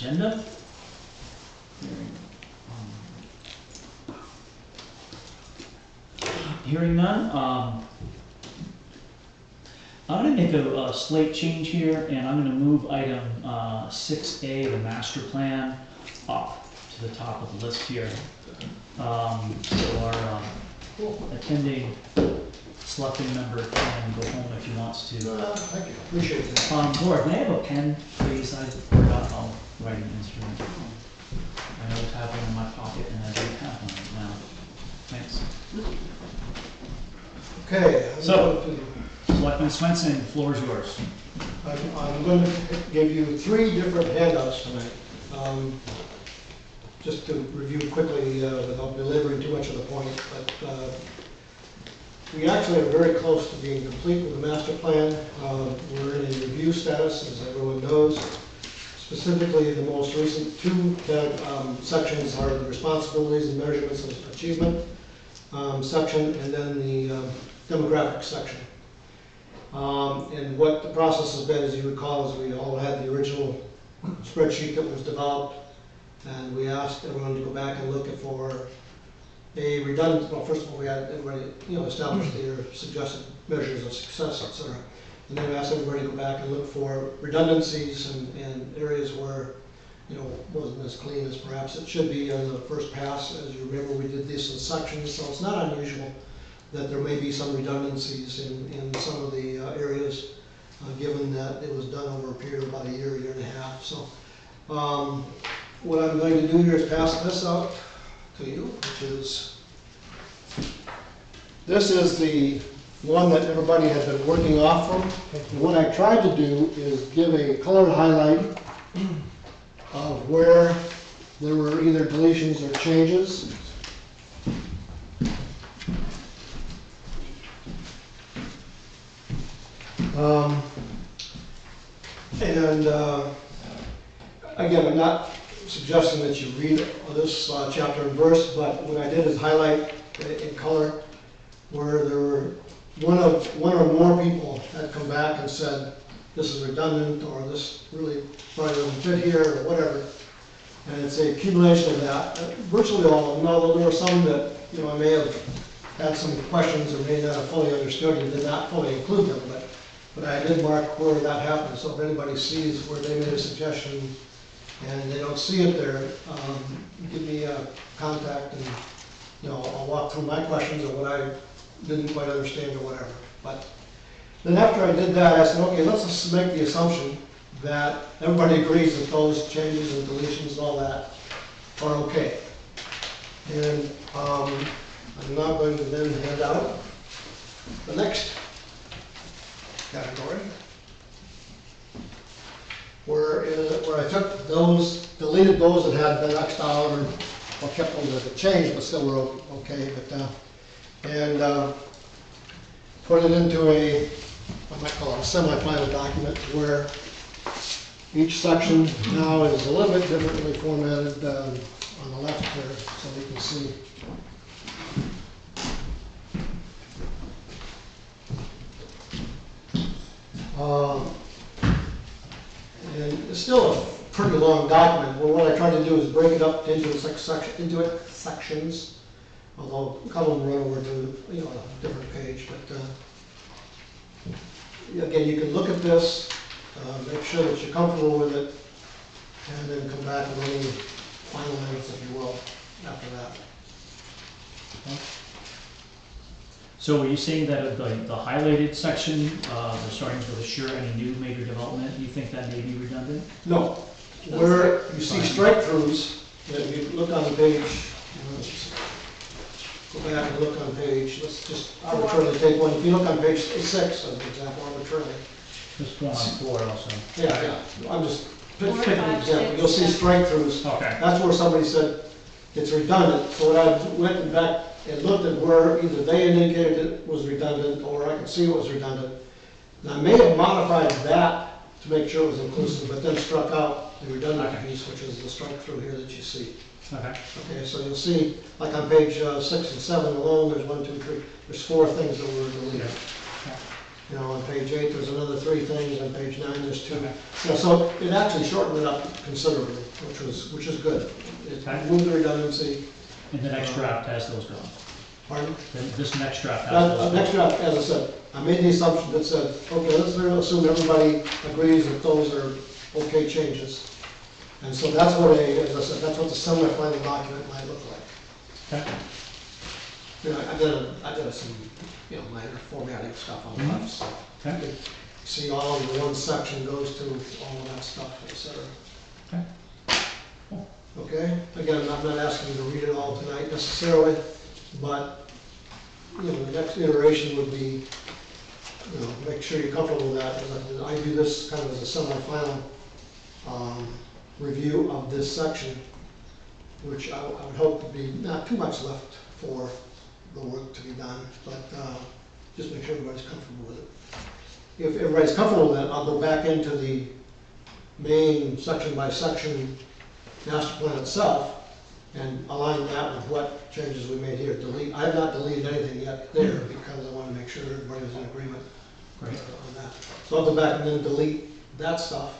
agenda? Hearing none, I'm going to make a slight change here, and I'm going to move item 6A, the master plan, up to the top of the list here. So our attending selecting member can go home if he wants to. Thank you, appreciate that. Laura, may I have a pen, please? I forgot I'll write an instrument. I know it's happening in my pocket, and I don't have one right now. Thanks. Okay. So, Selectman Swenson, the floor is yours. I'm going to give you 3 different handouts tonight. Just to review quickly without belaboring too much of the point, but we actually are very close to being complete with the master plan. We're in a review status, as everyone knows. Specifically, the most recent 2 sections are the responsibilities and measurements of achievement section, and then the demographics section. And what the process has been, as you recall, is we all had the original spreadsheet that was developed, and we asked everyone to go back and look for a redundant. Well, first of all, we had everybody, establish their suggested measures of success, etc. And then we asked everybody to go back and look for redundancies and areas where, wasn't as clean as perhaps it should be on the first pass. As you remember, we did this in sections, so it's not unusual that there may be some redundancies in some of the areas, given that it was done over a period of about a year and a half. So what I'm going to do here is pass this out to you, which is, this is the one that everybody has been working off from. And what I tried to do is give a colored highlight of where there were either deletions or changes. Again, I'm not suggesting that you read this chapter and verse, but what I did is highlight in color where there were one or more people had come back and said this is redundant, or this really probably doesn't fit here, or whatever. And it's a accumulation of that. Virtually all of them, although there were some that I may have had some questions or may not have fully understood and did not fully include them, but I did mark where that happened. So if anybody sees where they made a suggestion and they don't see it there, give me a contact, and I'll walk through my questions or what I didn't quite understand or whatever. But then after I did that, I said, okay, let's just make the assumption that everybody agrees that those changes and deletions and all that are okay. And I'm now going to then hand out the next category, where I took those, deleted those that had been X'd out or kept them as a change, but still were okay. And put it into a, I might call it a semi-final document, where each section now is a little bit differently formatted on the left here, so you can see. And it's still a pretty long document. Well, what I tried to do is break it up into sections, although a couple of them run over to a different page. But again, you can look at this, make sure that you're comfortable with it, and then come back with any final edits, if you will, after that. Okay. So are you saying that the highlighted section, the starting with assure any new major development, you think that may be redundant? No. Where you see strike-throughs, if you look on the page, go back and look on page, let's just arbitrarily take one. If you look on page 6, as an example, arbitrarily. Just go on 4 also. Yeah. I'm just picking an example. You'll see strike-throughs. Okay. That's where somebody said it's redundant. So what I went back and looked at where either they indicated it was redundant or I could see it was redundant. And I may have modified that to make sure it was inclusive, but then struck out the redundant piece, which is the strike-through here that you see. Okay. Okay, so you'll see, like on page 6 and 7 alone, there's 1, 2, 3, there's 4 things that were deleted. Okay. On page 8, there's another 3 things. On page page 9, there's 2. Okay. Yeah, so it actually shortened it up considerably, which is good. It removed the redundancy. And the next draft has those gone. Pardon? This next draft has those gone. Next draft, as I said, I made the assumption that said, okay, let's assume everybody agrees that those are okay changes. And so that's what as I said, that's what the semi-final document might look like. Okay. You know, I did some, minor formatting stuff on the left, so. Okay. You can see all of the one section goes to all of that stuff, et cetera. Okay. Cool. Okay, again, I'm not asking you to read it all tonight necessarily, but, the next iteration would be, make sure you're comfortable with that. I do this kind of as a semi-final review of this section, which I would hope to be not too much left for the work to be done, but just make sure everybody's comfortable with it. If everybody's comfortable with it, I'll go back into the main section by section master plan itself and align that with what changes we made here. I have not deleted anything yet there because I want to make sure everybody was in agreement Great. on that. So I'll go back and then delete that stuff.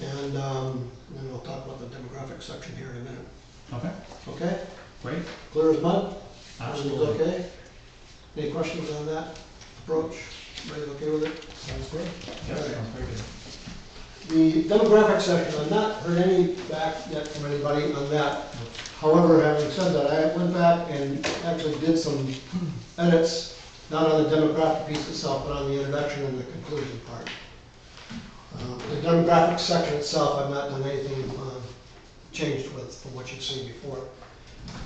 And then we'll talk about the demographic section here in a minute. Okay. Okay? Great. Clear as mud? Absolutely. Everything's okay? Any questions on that approach? Everybody okay with it? Sounds good? Yeah, All right. sounds very good. The demographic section, I've not heard any back yet from anybody on that. However, having said that, I went back and actually did some edits, not on the demographic piece itself, but on the introduction and the conclusion part. The demographic section itself, I've not done anything changed with from what you've seen before.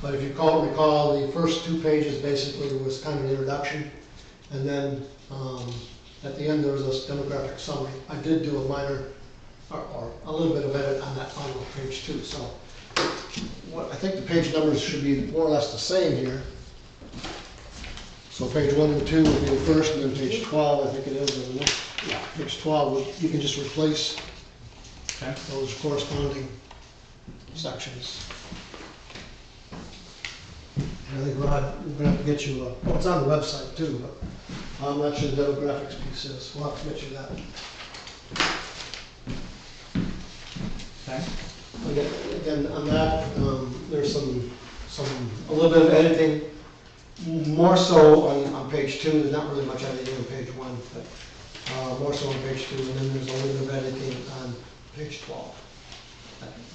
But if you recall, the first 2 pages basically was kind of an introduction, and then at the end there was this demographic summary. I did do a minor, or a little bit of edit on that final page too. So I think the page numbers should be more or less the same here. So page 1 and 2 would be the first, and then page 12, I think it is, isn't it? Yeah, page 12, you can just replace those corresponding sections. And I think, Rod, we're going to have to get you, well, it's on the website too, but I'm not sure the demographics piece is. We'll have to get you that. Okay. Again, on that, there's a little bit of editing, more so on page 2. There's not really much editing on page 1, but more so on page 2, and then there's a little bit of editing on page 12.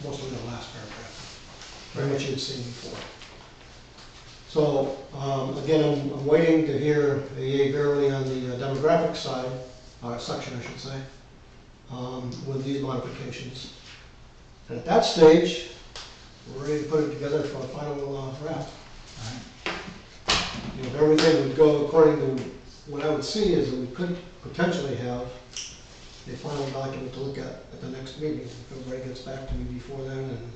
Mostly the last paragraph, very much you've seen before. So, again, I'm waiting to hear a yea verily on the demographic side, section I should say, with these modifications. And at that stage, we're ready to put it together for a final draft. If everything would go according to what I would see is that we could potentially have a final document to look at the next meeting. If everybody gets back to me before then and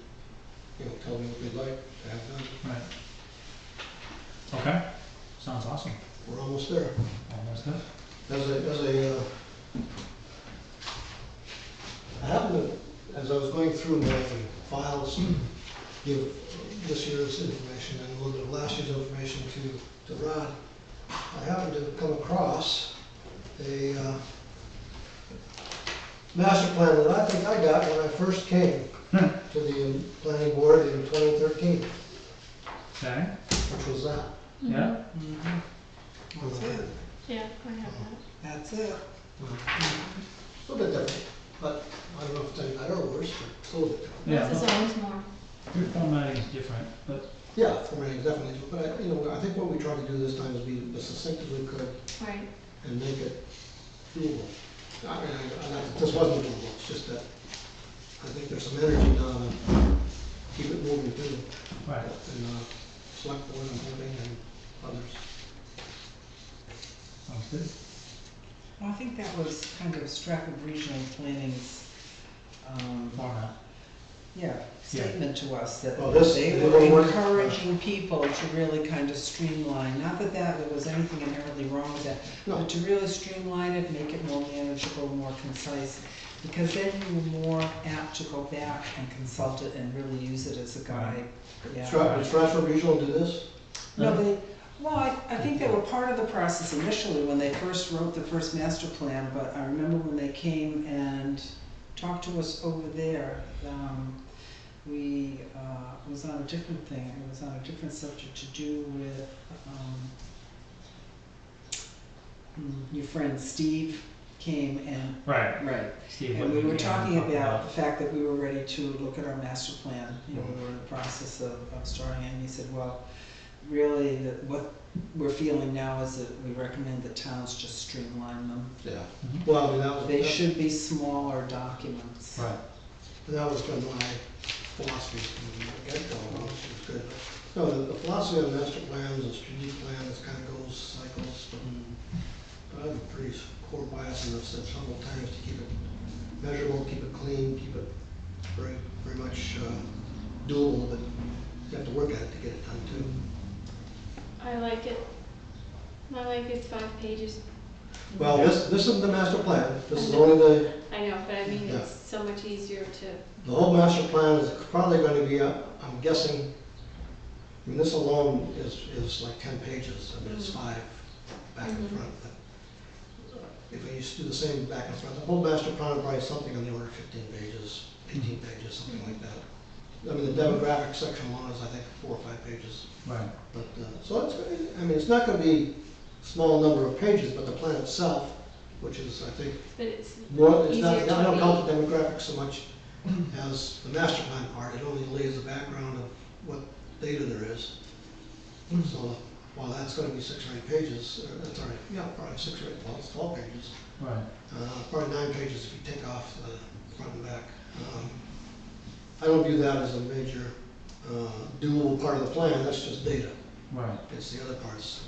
tell me what they'd like to have done. Right. Okay. Sounds awesome. We're almost there. Almost there. I happened to, as I was going through my files, give this year's information and a little bit of last year's information to Rod, I happened to come across a master plan that I think I got when I first came to the planning board in 2013. Okay. Which was that. Yeah. That's it. Yeah, I have that. That's it. It's a little bit different, but I don't know if it's any better or worse, but it's a little bit different. Yeah. This is always more. Your formatting is different, but Yeah, formatting definitely, but I think what we tried to do this time is be as succinct as we could Right. and make it doable. I mean, this wasn't doable, it's just that I think there's some energy down to keep it moving too. right. And select board and hoping and others. Sounds good. Well, I think that was kind of Stratford Regional Planning's, Format. statement to us that Well, this- they they were were- encouraging people to really kind of streamline, not that there was anything inherently wrong with that, No. but to really streamline it, make it more manageable, more concise, because then you were more apt to go back and consult it and really use it as a guide. Yeah. Did Stratford Regional do this? No, I think they were part of the process initially when they first wrote the first master plan, but I remember when they came and talked to us over there. We was on a different thing. It was on a different subject to do with your friend Steve came and Right. Steve, and we what were you talking talk about the fact that we were ready to look at our master plan. You know, we were in the process of starting it, and he said, well, really, what we're feeling now is that we recommend that towns just streamline them. Yeah. Mhm. Well, I mean, that was. They should be smaller documents. Right. That was kind of my philosophy from the get-go, which was good. No, the philosophy of master plans and strategic plans kind of goes cycles, but I have a pretty core bias, and I've said several times, to keep it measurable, keep it clean, keep it very, very much doable, but you have to work at it to get it done too. I like it. I like it's 5 pages. Well, this isn't the master plan, this is only the, I know, but I mean, Yeah. it's so much easier to, the whole master plan is probably going to be, I'm guessing, I mean, this alone is like 10 pages, I mean, it's 5 back and front, but if we used to do the same back and front, the whole master plan is probably something on the order of 15 pages, 18 pages, something like that. I mean, the demographic section alone is, I think, 4 or 5 pages. Right. But, so it's, I mean, it's not going to be a small number of pages, but the plan itself, which is, I think, but it's more, it's not, easier to I don't read. count the demographics so much as the master plan part. It only lays the background of what data there is. So while that's going to be 6 or 8 pages, that's all right, yeah, probably 6 or 8, well, it's 12 pages. Right. Probably 9 pages if you take off the front and back. I don't view that as a major doable part of the plan, that's just data. Right. It's the other parts,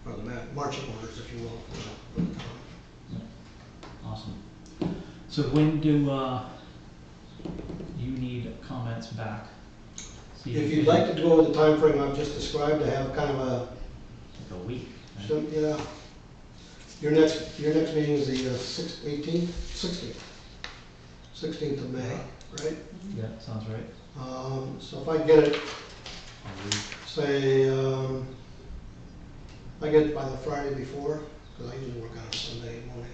or the marching orders, if you will, for the town. Awesome. So when do you need comments back? So If you'd like to go with the time frame I've just described, to have kind of like a week. Right? some, you know, your next meeting is the 18th, 16th of May, right? Yeah, sounds right. So if I get it, say, I get it by the Friday before, because I usually work on a Sunday morning,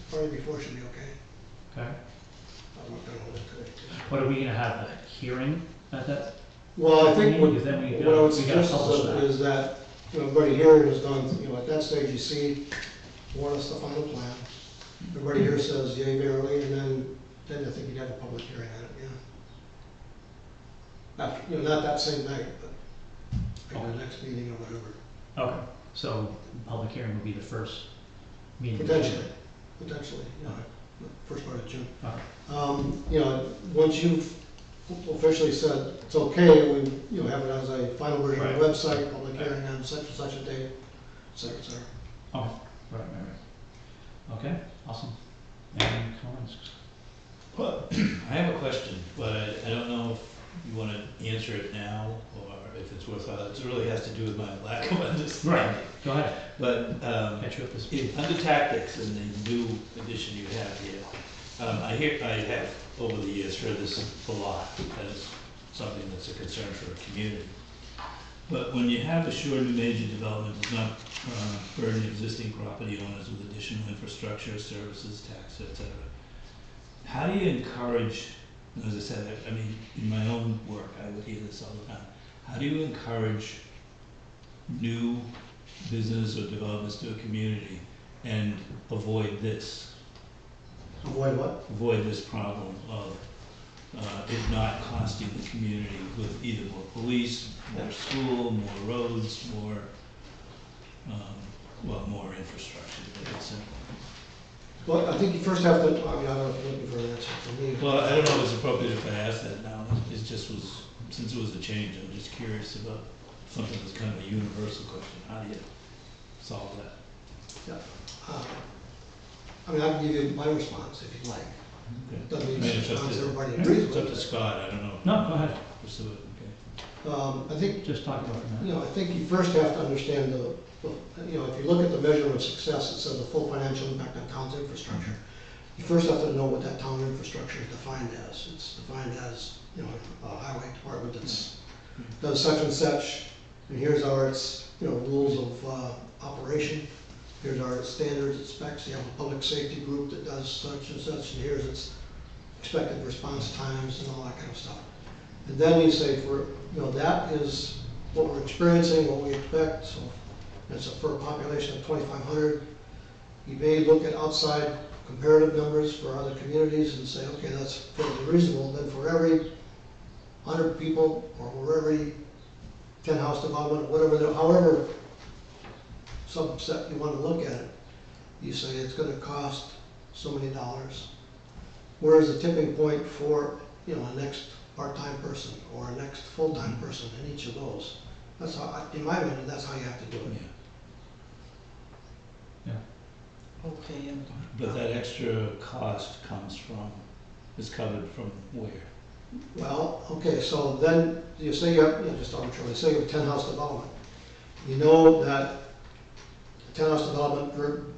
Friday before should be okay. Okay. I worked on it today. What are we gonna have, a hearing at that? Well, I think what Because then we what I gotta- would we gotta suggest publish that. is that, you know, everybody here has done, you know, at that stage, you see, more or less the final plan. Everybody here says yay verily, and then I think you'd have a public hearing on it, yeah. After, you know, not that same night, but like the next meeting or whatever. Okay, so public hearing would be the first meeting. Potentially, yeah, the first part of June. Okay. You know, once you've officially said it's okay, we, you know, have it as a final version of the website, public hearing on such and such a date, et cetera, et cetera. Okay, right. Okay, awesome. Any comments? Well, I have a question, but I don't know if you want to answer it now or if it's worthwhile. It really has to do with my lack of understanding. Right, go ahead. But Catch you up to speed. under tactics in the new edition you have here, I have over the years heard this a lot as something that's a concern for a community. But when you have assured new major development does not burden existing property owners with additional infrastructure, services, tax, etc. How do you encourage, as I said, I mean, in my own work, I would hear this all the time. How do you encourage new business or developments to a community and avoid this? Avoid what? Avoid this problem of it not costing the community with either more police, more school, more roads, more, more infrastructure. Well, I think you first have to, I mean, I don't know if you're looking for an answer from me. Well, I don't know if it's appropriate if I ask that now. It just was, since it was a change, I'm just curious about something that's kind of a universal question. How do you solve that? Yeah. I mean, I can give you my response if you'd like. Okay. Doesn't mean I mean, it's it's up response to- everybody agrees It's up to with. Scott, I don't know. No, go ahead. Pursue it, okay. I think, Just talk about it you now. know, I think you first have to understand you know, if you look at the measurement of success, it says the full financial impact on town's infrastructure. You first have to know what that town infrastructure is defined as. It's defined as, you know, a highway department that's does such and such, and here's our, its, you know, rules of operation. here's our standards and specs, you have a public safety group that does such and such, and here's its expected response times and all that kind of stuff. And then you say that is what we're experiencing, what we expect, so that's for a population of 2,500. You may look at outside comparative numbers for other communities and say, okay, that's fairly reasonable. Then for every 100 people, or for every 10-house development, however subset you want to look at it, you say it's going to cost so many dollars. Where's the tipping point for a next part-time person or a next full-time person in each of those? That's how, in my opinion, that's how you have to do it. Yeah. Okay, and But that extra cost is covered from where? Well, okay, so then you say you have, just arbitrarily, say you have a 10-house development. You know that the 10-house development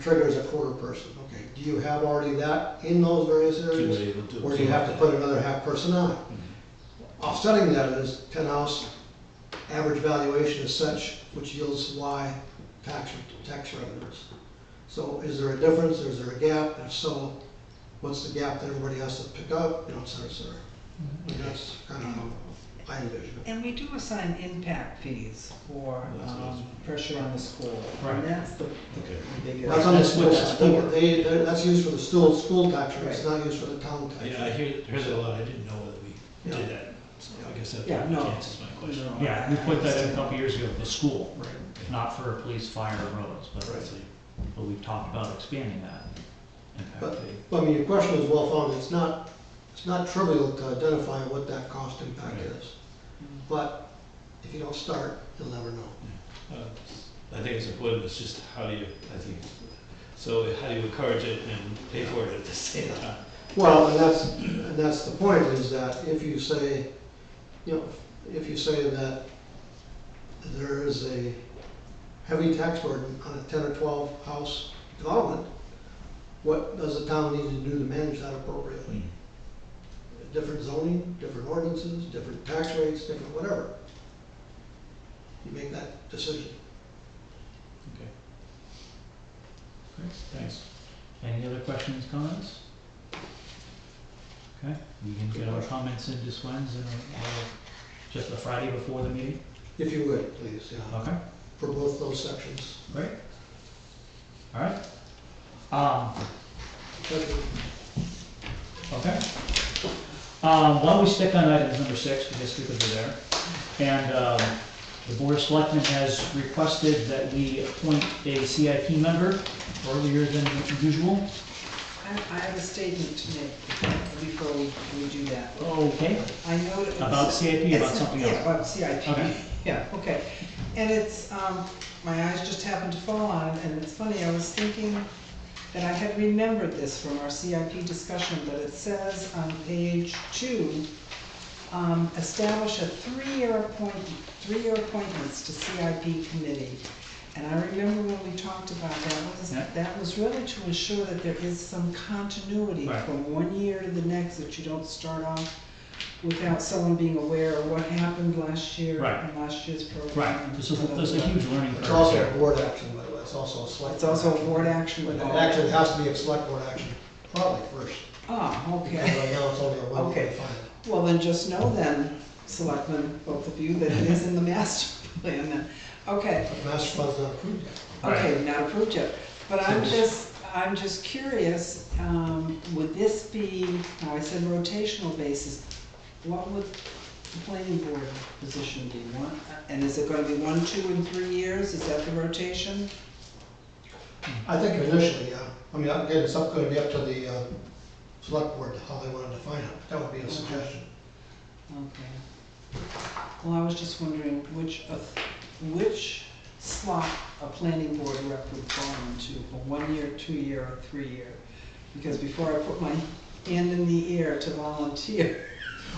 triggers a quarter person. Okay, do you have already that in those various areas? Or do you have to put another half person on it? Mm-hmm. Offsetting that is 10-house average valuation is such, which yields Y tax revenues. So is there a difference, or is there a gap? If so, what's the gap that everybody has to pick up, et cetera, et cetera. I mean, that's kind of how I envision it. And we do assign impact fees for pressure on the school. Right. And that's the biggest. That's on the school That's side. what That's used for the school tax rate, it's not used for the town tax Yeah, I rate. heard that a lot, I didn't know whether we Yeah. did that, so I guess that Yeah, probably no. answers my question. No. Yeah, we put that in a couple years ago, the school, Right. not for police, fire, and roads, Right. but we've talked about expanding that impact But, fee. I mean, your question is well founded, it's not trivial to identify what that cost impact Right. is. But if you don't start, you'll never know. I think it's important, it's just how do you encourage it and pay for it at the same time? Well, and that's the point, is that if you say, that there is a heavy tax burden on a 10 or 12 house development, what does the town need to do to manage that appropriately? Different zoning, different ordinances, different tax rates, different whatever. You make that decision. Okay, Great. thanks. Any other questions, comments? Okay, we can get our comments in just Wednesday, just the Friday before the meeting? If you would, please, yeah, Okay, for both those sections. great. All right. Okay. Why don't we stick on item number 6, because we're there. And the Board of Selectmen has requested that we appoint a CIP member earlier than usual. I have a statement to make before we do that. Okay. I know it was. About CIP, about something else? Yeah, about CIP. Okay. Yeah, okay. And it's, my eyes just happened to fall on it, and it's funny, I was thinking that I had remembered this from our CIP discussion, but it says on page 2, establish a 3-year appointments to CIP committee. And I remember when we talked about that, that was really to ensure that there is some continuity Right. from one year to the next, that you don't start off without someone being aware of what happened last year Right. and last year's program. Right, there's a huge learning It's curve also here. a board action, by the way, it's also a select. It's also a board action. But it actually has to be a select board action, probably first. Ah, Because okay. right now it's only a one Okay. final. Well, then just know then, selectmen, both of you, that it is in the master plan then. Okay. But the master plan's not approved yet. Okay, not approved yet, but I'm just curious, would this be, now I said rotational basis, what would the planning board position be? One, and is it gonna be 1, 2, and 3 years, is that the rotation? I think initially, yeah. I mean, again, it's gonna be up to the select board how they want to define it. That would be a suggestion. Okay. Well, I was just wondering which slot a planning board rep would fall into, a 1 year, 2 year, or 3 year? Because before I put my hand in the air to volunteer,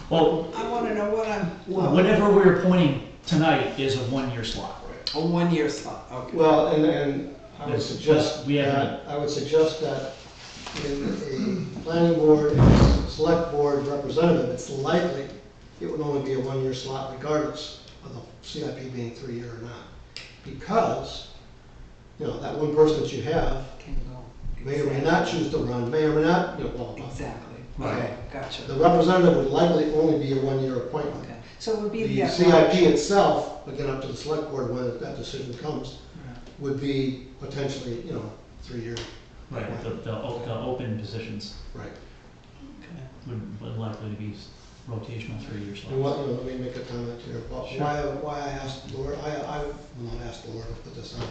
Well, I wanna know what I'm. whatever we're appointing tonight is a 1-year slot. A 1 year slot, okay. Well, and I would Yes, suggest we have- that in a planning board and select board representative, it's likely it would only be a 1-year slot regardless of the CIP being 3-year or not. Because you know, that one person that you have Can go. may or may not choose to run, may or may not, you know, well, Exactly, Right. okay, gotcha. the representative would likely only be a one-year appointment. Okay, so it would be The the CIP itself, again, up to the select board when that decision comes, Right. would be potentially, you know, 3-year. Right, the open positions Right. Okay. would likely to be rotational 3 years. And what, you know, let me make a comment here. Sure. Why I asked Laura, I will not ask Laura to put this on.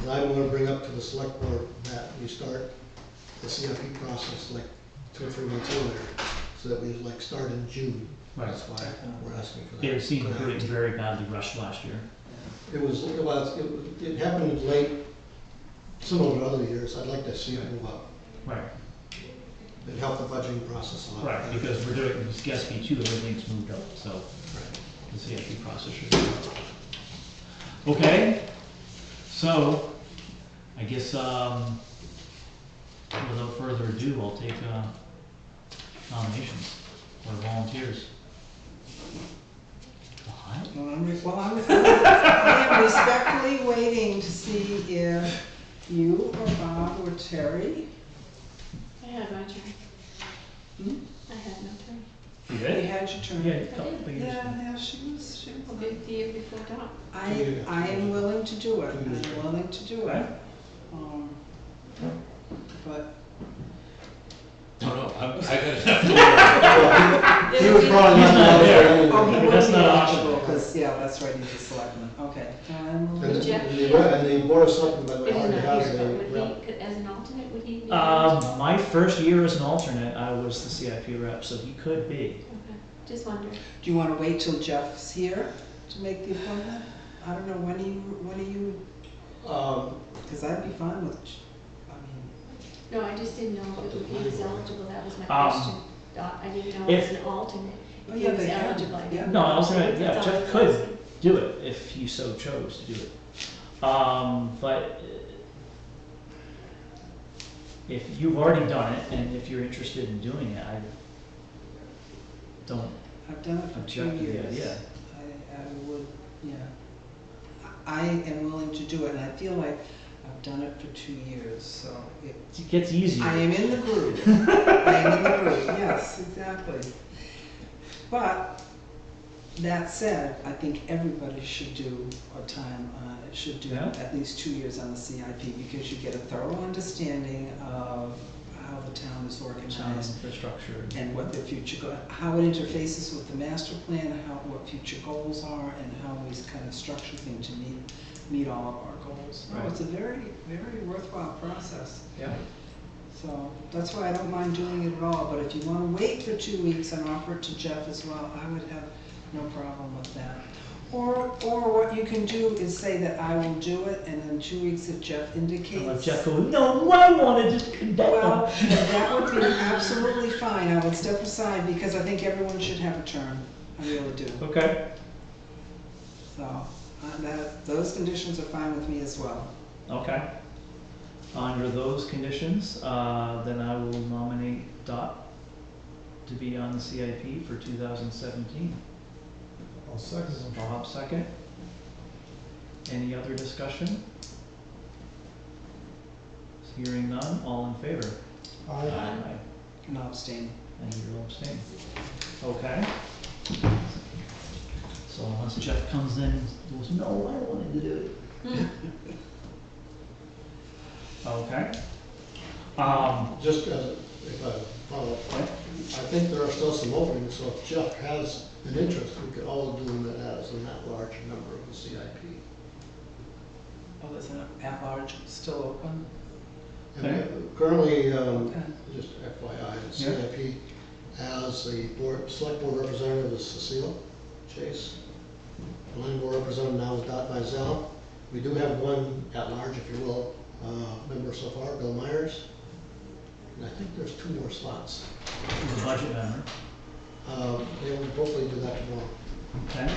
And I want to bring up to the select board that we start the CIP process like 2 or 3 months earlier, so that we like start in June. Right. That's why we're asking for that. It seemed very badly rushed last year. It happened late, similar to other years. I'd like to see it move up Right, and help the budgeting process a lot. right, because we're doing SB 2, everything's moved up, so Right. the CIP process should be up. Okay, so, I guess, without further ado, I'll take nominations or volunteers. What? I am respectfully waiting to see if you or Bob or Terry. I had my turn. Hmm? I had no turn. You You did? had your turn. Yeah, a couple of years. Yeah, she was. Okay, the year before Dot. I am willing to do it, I'm willing to do it. Right. But, No, I got enough to worry. He was probably He's not there. anyway. oh, he That's was not eligible, optional. because, yeah, that's right, he's a selectman, okay. I'm And willing to- the board of selectmen, by the way, He's already not has here, a but would rep. he, as an alternate, would he be? eligible? My first year as an alternate, I was the CIP rep, so he could be. Okay, just wondering. Do you want to wait till Jeff's here to make the appointment? I don't know, when are you, because I'd be fine with, I mean, No, I just didn't know if he was eligible, that was my Um, question. Dot, I didn't know if- as an alternate, Oh, if yeah, he was they can. eligible. I Yeah. didn't No, know. alternate, yeah, That's all I Jeff was could asking. do it if he so chose to do it. But if you've already done it, and if you're interested in doing it, I don't I've done it for 2 object to the years. idea. I would, yeah. I am willing to do it, and I feel like I've done it for 2 years, so it, It gets easier. I am in the groove. I am in the groove, yes, exactly. But, that said, I think everybody should do Yeah. at least 2 years on the CIP, because you get a thorough understanding of how the town is Town organized, infrastructure. and what the future, how it interfaces with the master plan, what future goals are, and how we kind of structure things to meet all of our goals. No, Right. it's a very, very worthwhile process. Yeah. So that's why I don't mind doing it at all, but if you want to wait for 2 weeks and offer it to Jeff as well, I would have no problem with that. Or what you can do is say that I will do it, and in 2 weeks if Jeff indicates. I'll let Jeff go, no, I want to just condemn Well, him. that would be absolutely fine, I would step aside, because I think everyone should have a turn, I really do. Okay, So, those conditions are fine with me as well. okay. Under those conditions, then I will nominate Dot to be on the CIP for 2017. I'll second them. Bob second. Any other discussion? Hearing none, all in favor? Aye. And I'll abstain. And you'll abstain. Okay. So unless Jeff comes in and goes, no, I wanted to do it. Okay. Just if I follow up, I think there are still some openings, so if Jeff has an interest, we could all do that as an at-large member of the CIP. Oh, is an at-large still open? And Okay. currently, Okay. just FYI, the Yeah. CIP has the select board representative is Cecile Chase. The planning board representative now is Dot Mizell. We do have one at-large, if you will, member so far, Bill Myers. And I think there's 2 more slots. The budget member. They will hopefully do that tomorrow. Okay.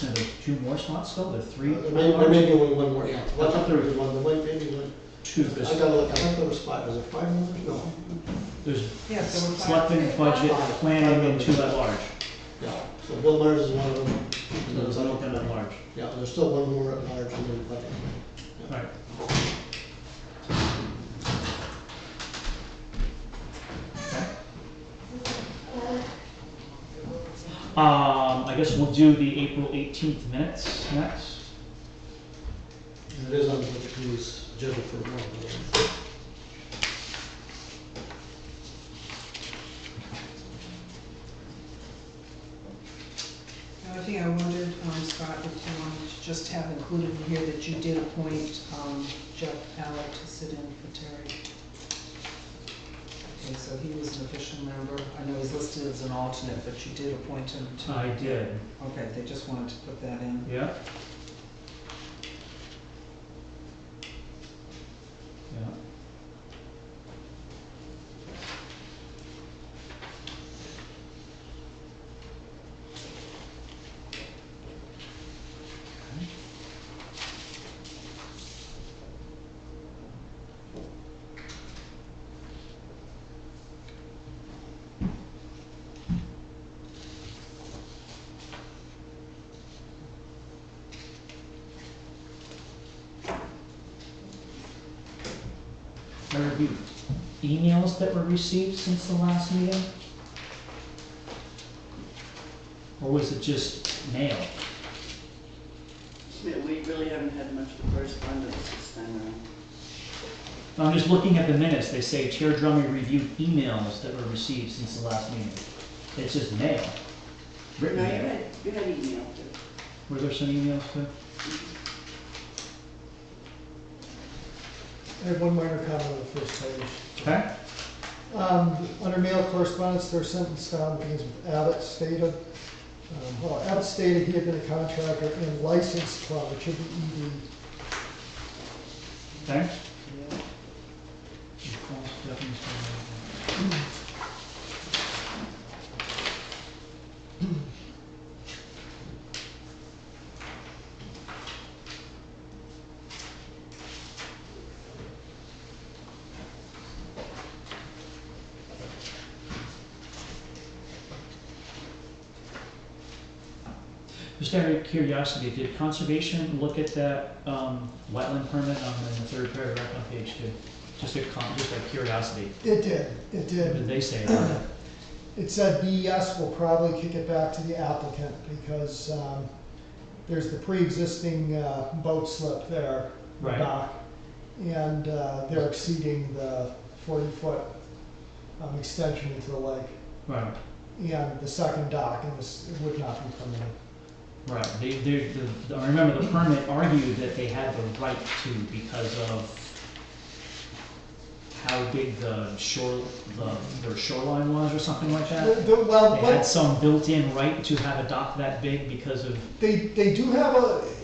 And there's 2 more slots still, there are 3? There may be only one more, yeah. I thought there was one, there might maybe one. 2, I there's, gotta look, I think there was 5, was there 5 members? No. there's Yes, there were 5. selectmen, budget, planning, and 2 at large. Yeah, so Bill Myers is one of them. So there's an open at large. Yeah, there's still one more at large and then budget. Yeah. Right. Okay. I guess we'll do the April 18th minutes next. And it is on the committee's agenda for tomorrow. The only thing I wondered, Scott, if you wanted to just have included in here that you did appoint Jeff Alec to sit in for Terry. Okay, so he was an official member. I know he's listed as an alternate, but you did appoint him to. I did. Okay, they just wanted to put that in. Yeah. Yeah. I reviewed emails that were received since the last meeting? Or was it just mail? Yeah, we really haven't had much correspondence this time around. I'm just looking at the minutes. They say Chair Drummy reviewed emails that were received since the last meeting. It's just mail. Written No, mail. you had email too. Were there some emails too? I have one minor comment on the first page. Okay. Under mail correspondence, their sentence down begins with Abbott stated. Well, Abbott stated he had been a contractor and licensed from, it should be ED. Okay. Just out of curiosity, did conservation look at that wetland permit on the third paragraph on page 2? Just out of curiosity. It did, it What did. did they say about it? It said BES will probably kick it back to the applicant because there's the pre-existing boat slip there, the Right. dock, and they're exceeding the 40-foot extension into the lake. Right. And the second dock, and this would not be permitted. Right. I remember the permit argued that they had the right to because of how big their shoreline was or something like that. Well, They had some built-in right to have a dock that big because of. they do have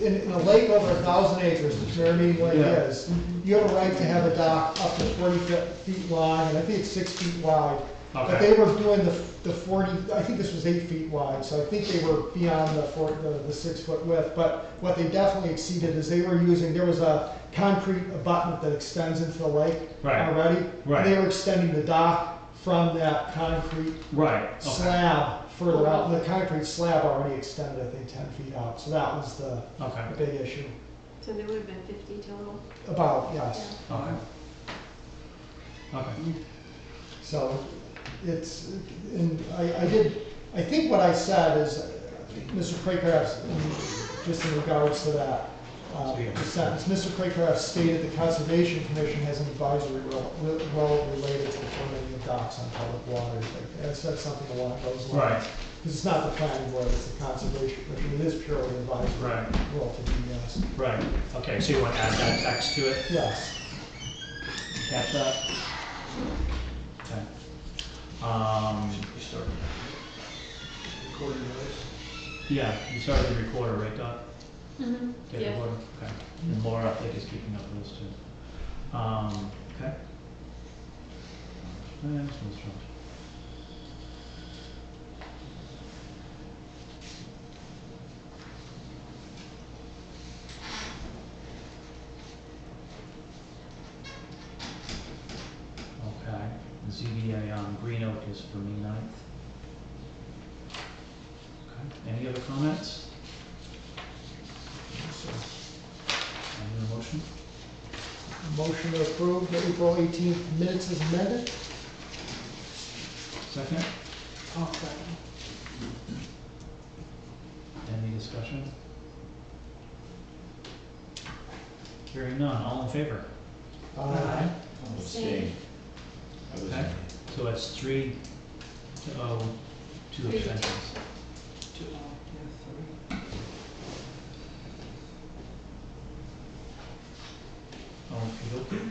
in a lake over 1,000 acres, which Maramine Lake Yeah. is, you have a right to have a dock up to 40 feet long, and I think it's 6 feet wide. But Okay. they were doing the 40, I think this was 8 feet wide, so I think they were beyond the 6 foot width. But what they definitely exceeded is they were using, there was a concrete abutment that extends into the lake Right. already. Right. They were extending the dock from that concrete Right. Okay. slab further out. The concrete slab already extended, I think, 10 feet out, so that was the Okay. big issue. So there would have been 50 total. About, yes. Okay. Okay. So it's, and I think what I said is, Mr. Craycraft, just in regards to that, the sentence, Mr. Craycraft stated the Conservation Commission has an advisory role related to the permitting of docks on public waters. I said something along those lines. Right. Because it's not the planning board, it's the Conservation Commission, it is purely advisory Right. role to DES. Right. Okay. So you want to add that text to it? Yes. Catch that? Okay. You started. Recording noise. Yeah, you started the recorder, right, Dot? Mm-hmm. Okay, Yeah. recorder. Okay. And Laura, I think, is keeping up with those two. Okay. Excellent. Okay. The ZBA on Green Oak is for May 9th. Okay. Any other comments? Any other motion? Motion to approve the April 18th minutes as amended. Second, I'll second. any discussion? Hearing none, all in favor? Aye. Abstain. Okay, so that's 3-0, 2 abstentions. Two, yeah, Okey dokey.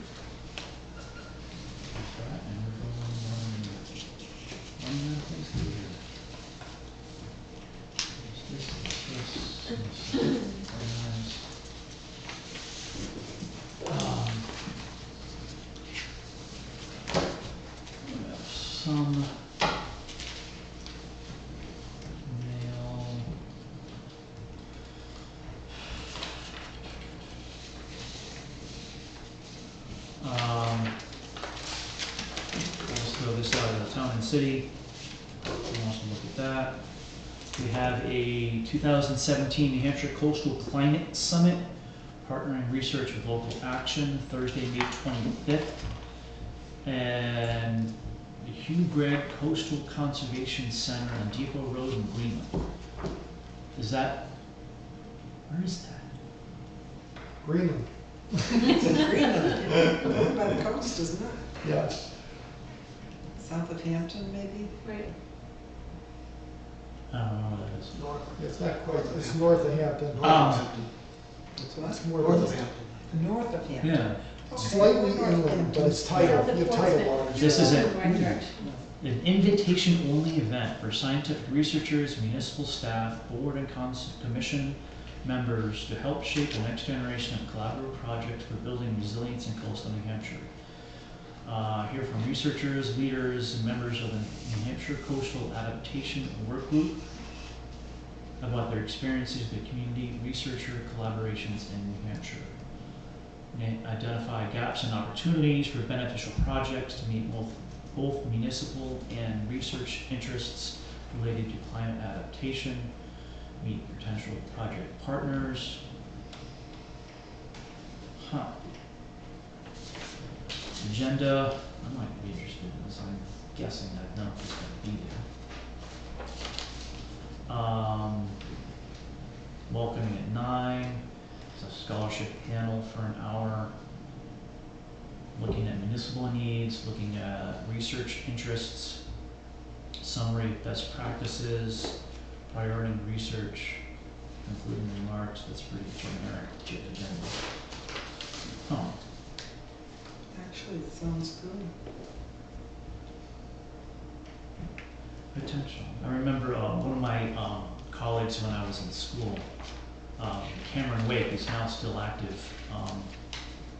That, and we're going, one more place here. There's this, and this. We have some mail. Let's throw this out of the town and city. We want to look at that. We have a 2017 New Hampshire Coastal Climate Summit, partnering research with local action, Thursday, May 25th. And the Hugh Gregg Coastal Conservation Center on Depot Road in Greenland. Is that, where is that? Greenland. It's in Greenland, over by the coast, isn't it? Yes. South of Hampton, maybe? Right. I don't know what that is. North, It's not quite, it's north of Hampton. north of Hampton. It's what? It's more North of Hampton. North of Hampton. Yeah, Okay, Slightly north of inland, Hampton. but it's tidal, Yeah, you have the tidal Portsmouth. waters. This is it. In the right direction. an invitation-only event for scientific researchers, municipal staff, board and commission members to help shape the next generation of collaborative projects for building resilience in coastal New Hampshire. Hear from researchers, leaders, and members of the New Hampshire Coastal Adaptation Work Group about their experiences with community researcher collaborations in New Hampshire. Identify gaps and opportunities for beneficial projects to meet both municipal and research interests related to climate adaptation, meet potential project partners. Agenda, I might be interested in this, I'm guessing that none of this is gonna be there. Welcoming at 9, it's a scholarship panel for an hour. Looking at municipal needs, looking at research interests, summary of best practices, priority research, including remarks. That's pretty generic agenda. Oh, Actually, it sounds good. potential. I remember one of my colleagues when I was in school, Cameron Wake, who's now still active.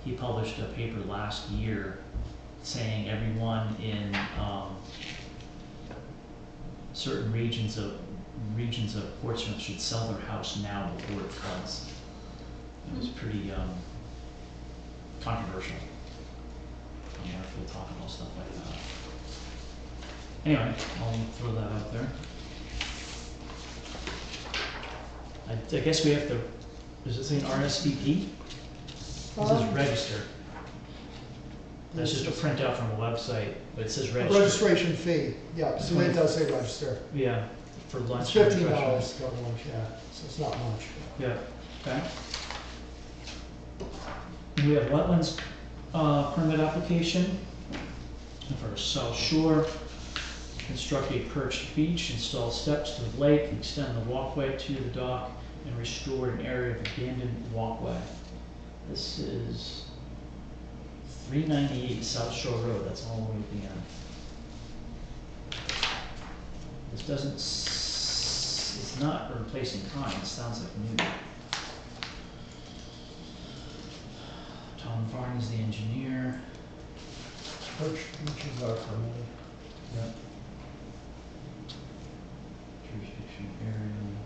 He published a paper last year saying everyone in certain regions of Portsmouth should sell their house now before it floods. It was pretty controversial. I don't know if we'll talk about stuff like that. Anyway, I'll throw that out there. I guess we have to, does it say an RSVP? It says register. That's just a printout from a website, but it says register. Registration fee, yeah, so it does say register. Yeah, for It's lunch. $15 refreshments. to go to lunch, yeah, so it's not much. Yeah, okay. We have wetlands permit application for South Shore. Construct a perched beach, install steps to the lake, extend the walkway to the dock, and restore an area of abandoned walkway. This is 398 South Shore Road, that's all the way at the end. This doesn't, it's not replacing kind, it sounds like new. Tom Varney's the engineer. Perched beaches are permitted. Yep. Jurisdiction area.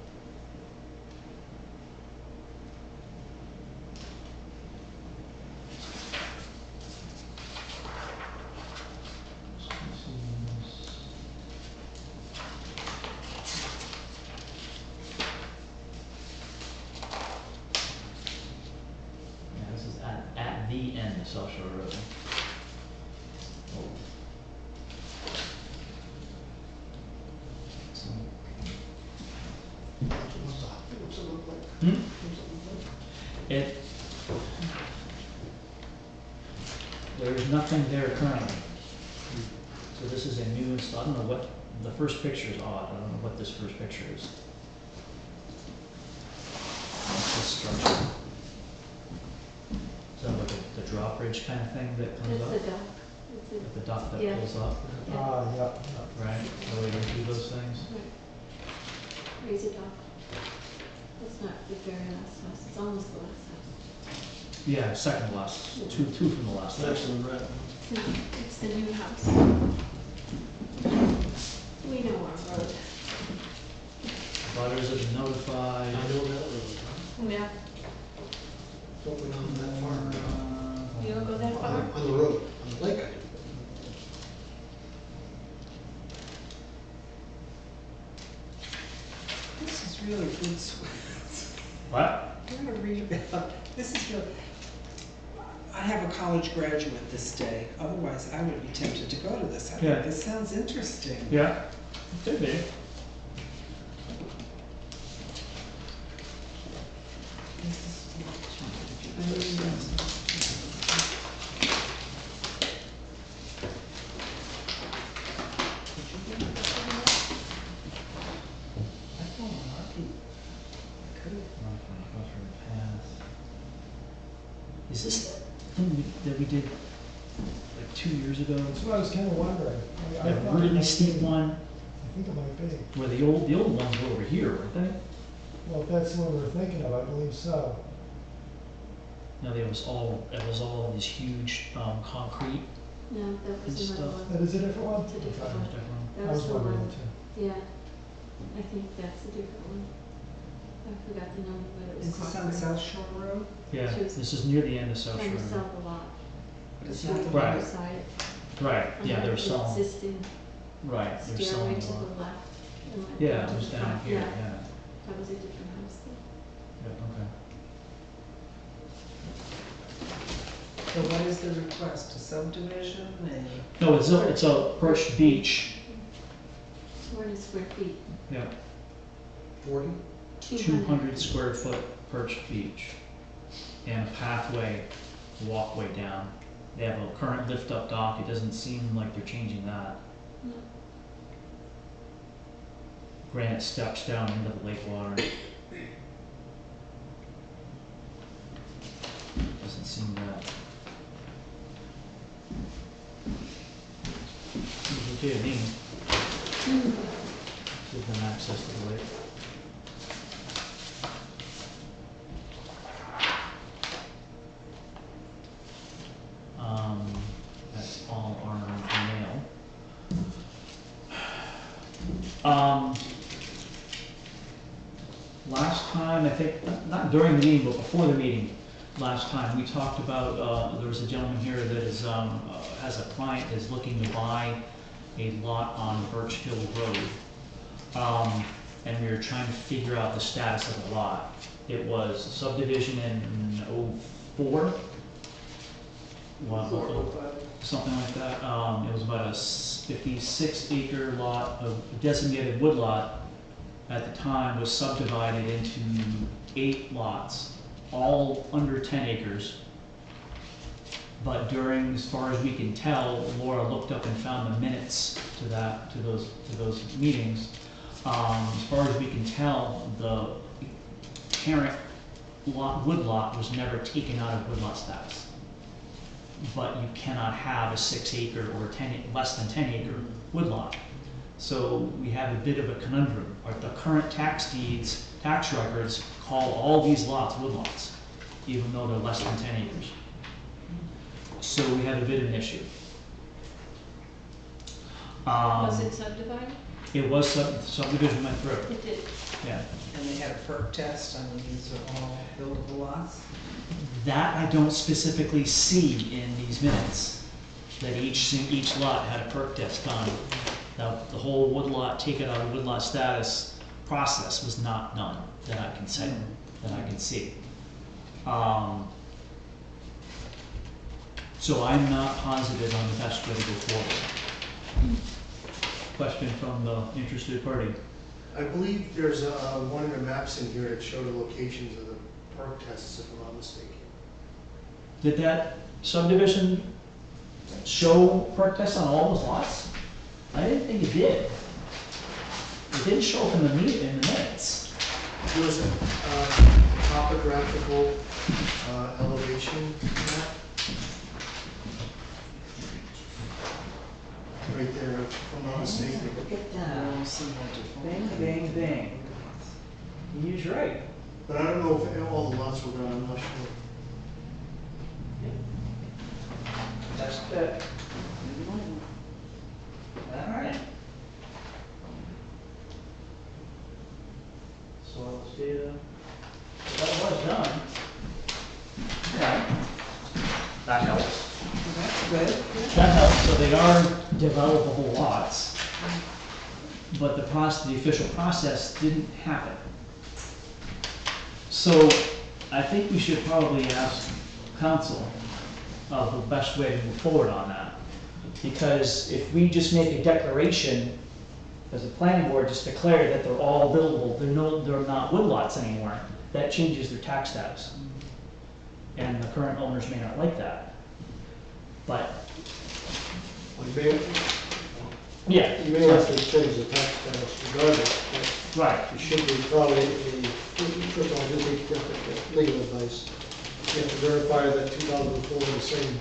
Yeah, this is at the end of South Shore Road. So, What's it look like? hmm? What's it look like? It, there's nothing there currently. So this is a new install, I don't know what, the first picture is odd, I don't know what this first picture is. What's this structure? Is that like the drawbridge kind of thing that comes up? It's a dock. It's Like the dock that Yeah. pulls up, Yep. right? The way they do those things? a crazy dock. It's not the very last house, it's almost the last house. Yeah, second to last, two from the last. Next one, right? It's the new house. We know our road. Butters have been notified. I know that road, Yeah. don't we on that far? You don't go that far? On the road, on the lake I do. This is really good. What? I'm gonna read about, this is real. I have a college graduate this day, otherwise I would be tempted to go to this. I Yeah. think this sounds interesting. Yeah, could be. Is this the thing that we did like 2 years ago? That's what I was kind of wondering. I That thought it really might steep be- one, I think it might be. where the old ones were over here, weren't they? Well, if that's the one we're thinking of, I believe so. No, it was all these huge, concrete No, that and was another stuff. one. That is a different one? It's a different That was one. different. I That was was the wondering one, that too. yeah. I think that's a different one. I forgot the number, but it was. Is this on Crawford. South Shore Road? Yeah, She was this is near the end of South Trying to Shore. sell the lot. But it's She not was the on Right. the side. Right, yeah, they were The selling, Existing right, they were stairway selling to a lot. the left. and went Yeah, to it was the down front. here, Yeah, yeah, that was a different house though. yeah, okay. So what is the request, a subdivision, a? No, it's a perched beach, 200 square feet. yeah, 40? 200 square foot perched beach. And a pathway, walkway down. They have a current lift up dock, it doesn't seem like they're changing that. No. Granite steps down into the lake water. Doesn't seem that. Seems okay to me. Give them access to the lake. That's all our mail. Last time, I think, not during the meeting, but before the meeting, last time, we talked about, there was a gentleman here that is, has a client that's looking to buy a lot on Birch Hill Road. And we were trying to figure out the status of the lot. It was subdivision in '04. Something like that. It was about a 56-acre lot of designated wood lot at the time, was subdivided into 8 lots, all under 10 acres. But during, as far as we can tell, Laura looked up and found the minutes to those meetings. As far as we can tell, the parent lot, wood lot, was never taken out of woodlot status. But you cannot have a 6-acre or less than 10-acre woodlot. So we have a bit of a conundrum. The current tax deeds, tax records, call all these lots woodlots, even though they're less than 10 acres. So we have a bit of an issue. Was it subdivided? It was subdivision went through, It did. yeah. And they had a perk test, I mean, these are all buildable lots? That I don't specifically see in these minutes, that each lot had a perk test done. Now, the whole woodlot, take it out of woodlot status process was not done, that I can say, that I can see. So I'm not positive on the best way to go forward. Question from the interested party. I believe there's one of the maps in here that show the locations of the perk tests, if I'm not mistaken. Did that subdivision show perk tests on all those lots? I didn't think it did. It didn't show up in the minutes. There was a topographical elevation map. Right there, if I'm not mistaken. Look at Oh, that. some wonderful. Bang, bang, bang. He's right. But I don't know if all the lots were done, I'm not sure. That's good. All right. Soils data. That was done. Okay. That helps. That's good. That helps, so they are developable lots. But the official process didn't happen. So I think we should probably ask council of the best way to move forward on that. Because if we just make a declaration, as a planning board, just declare that they're all buildable, they're not woodlots anymore, that changes their tax status. And the current owners may not like that. But, Well, yeah. you may have to change the tax status regardless, but Right, it should be probably, first of all, I do think you have to get legal advice. You have to verify that 2004, the same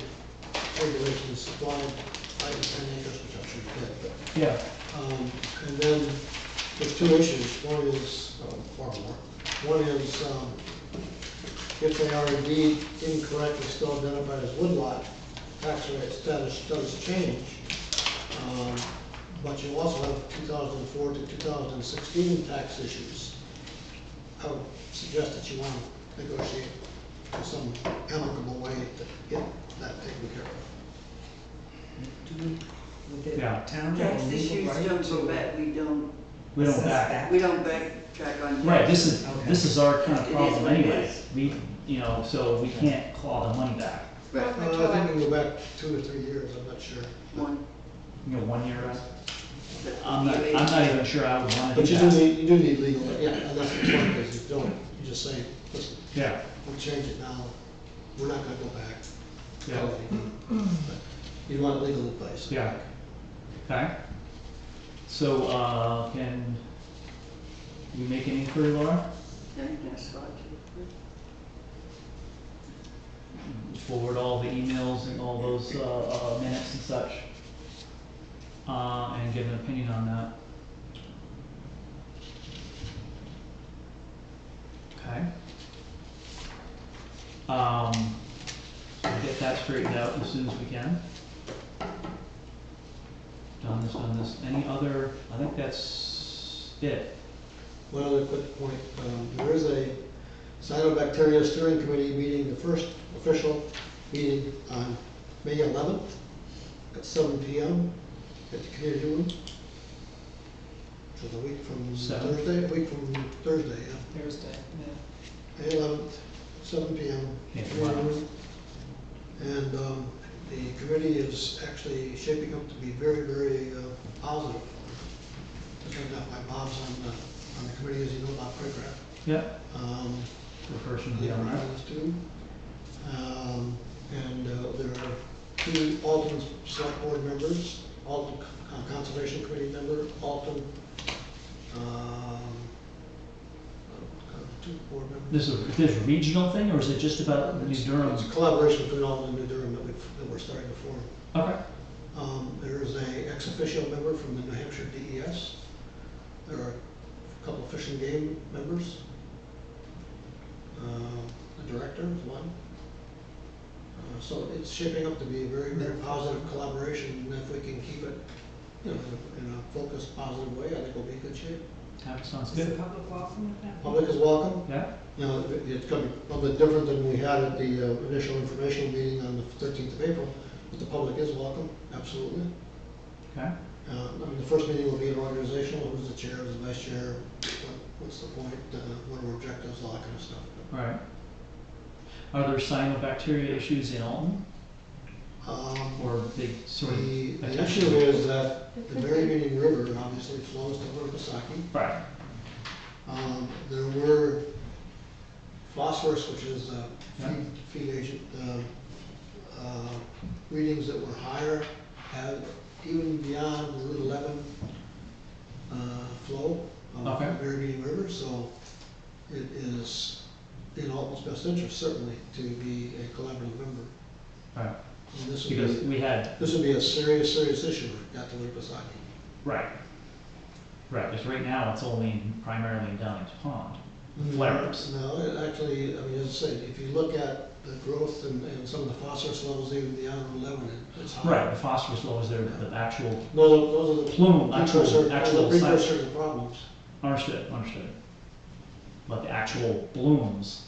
regulations supplied by the 10 acres, which I'm sure you did, but yeah, and then there's two issues. One is, or more. One is, if they are indeed incorrectly still identified as woodlot, tax rate status does change. But you also have 2004 to 2016 tax issues. I would suggest that you want to negotiate some amicable way to get that taken care of. Do we, with the Yeah. town Tax have a legal issues right don't to go back, we don't we don't backtrack on taxes. right, this Okay. is our kind of It is problem what it anyway. is. We, so we can't claw the money back. Right, I think we can go back 2 or 3 years, I'm not sure. one. 1 year, but I'm not even sure I would wanna do But you that. do need legal, yeah, and that's the point, is you don't, you just say, listen, Yeah, we'll change it now, we're not gonna go back. yeah, But you want legal advice. yeah. Okay. So, can we make an inquiry, Laura? Yeah, you can start to. Forward all the emails and all those, minutes and such. And give an opinion on that. Okay. So we'll get that straightened out as soon as we can. Done this. Any other, I think that's it. One other quick point, there is a cyanobacteria steering committee meeting, the first official meeting on May 11th at 7 p.m. at the community room. So a week from 7? Thursday, a week from Thursday, yeah. Thursday, yeah. May 11th, 7 p.m. Yeah, community wow. room. And the committee is actually shaping up to be very, very positive. Just like that, my Bob's on the committee, as you know, about Craigcraft. Yeah. The person Yeah, on that. others too. And there are 2 Alton Select Board members, Alton Conservation Committee member, Alton, 2 board members. This is a regional thing, or is it just about New Durham? It's a collaboration between Alton and New Durham that we're starting to form. Okay. There is a ex officio member from the New Hampshire DES. There are a couple of Fish and Game members. The director is one. So it's shaping up to be a very, very positive collaboration, and if we can keep it, you know, in a focused, positive way, I think we'll be in good shape. That sounds Is the good. public welcome with that? Public is welcome. Yeah. You know, it's going to be a little bit different than we had at the initial informational meeting on the 13th of April, but the public is welcome, absolutely. Okay. I mean, the first meeting will be an organizational, who's the chair, who's the vice chair, what's the point, what are our objectives, all that kind of stuff. All right. Are there cyanobacteria issues in Alton? or they sort of? The issue is that the Mary Meeting River obviously flows to Winnipesaukee. Right, There were phosphorus, which is a Yeah. feed agent, readings that were higher, had even beyond the Route 11 flow of Okay. the Mary Meeting River, so it is in Alton's best interest certainly to be a collaborative member. right, And this because would be, we had, this would be a serious, serious issue if it got to Winnipesaukee. right, because right now it's only primarily in Downing's Pond, flare-ups. No, it actually, I mean, as I say, if you look at the growth and some of the phosphorus levels even beyond Route 11, it's high. Right, the phosphorus levels there, the actual Those are the plume, precursor, actual the site. precursors of problems. Understood. But the actual blooms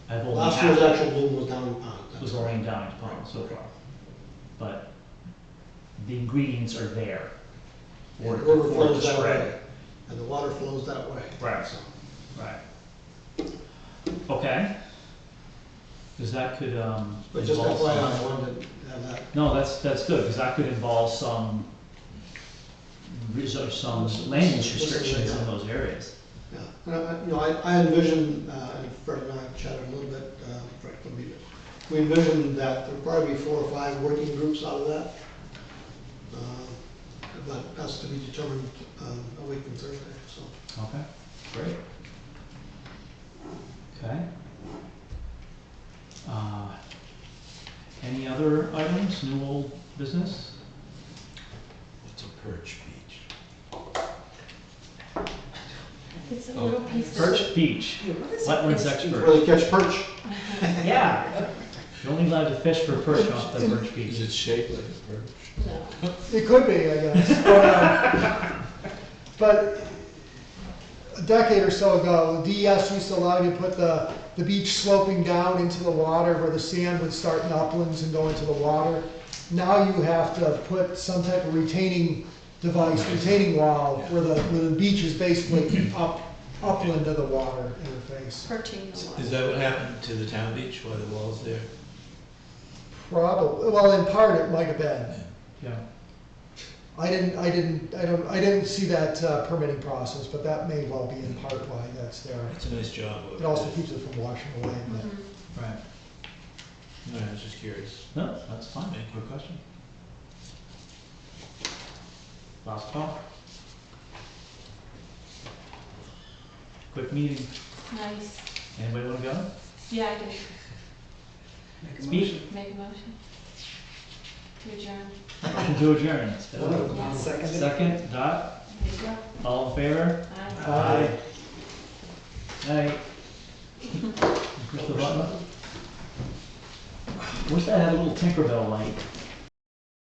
have only Last year's happened, actual bloom was down in pond. that's was only correct. in Downing's Pond so far. But the ingredients are there. And the for river it flows to that spread. way, and the water flows that way. Right. So, Right. Okay. Because that could, but just involve FYI, I some- wanted to have that. No, that's good, because that could involve some land use restrictions in those areas. Yeah, and I envision, and Fred and I chatted a little bit, Fred couldn't be there. We envision that there'll probably be 4 or 5 working groups out of that. But that's to be determined a week from Thursday, so. Okay, great. Okay. Any other items, new old business? What's a perch beach? It's a little piece of. Perch Beach, Yeah, what is wetlands it? expert. Where they catch perch. Yeah. You're only allowed to fish for perch off the Perch Is Beach. it shaped like a perch? No. It could be, I guess. But a decade or so ago, DES used to allow you to put the beach sloping down into the water where the sand would start in uplands and go into the water. Now you have to put some type of retaining device, retaining wall, where the beach is basically upland of the water interface. Perching the water. Is that what happened to the town beach, why the wall's there? Probably, well, in part it might have been. Yeah. I didn't see that permitting process, but that may well be in part why that's there. It's a nice job. It also keeps it from washing away, but. Mhm. Right. No, I was just curious. No, that's fine. Thank you. Good question. Last call. Quick meeting. Nice. Anybody want to go? Yeah, I do. Make a Speak. motion. Make a motion. To adjourn. Motion to adjourn. Second. Second, Dot. There you go. All in favor? Aye. Aye. Push the button. Wish that had a little Tinkerbell light.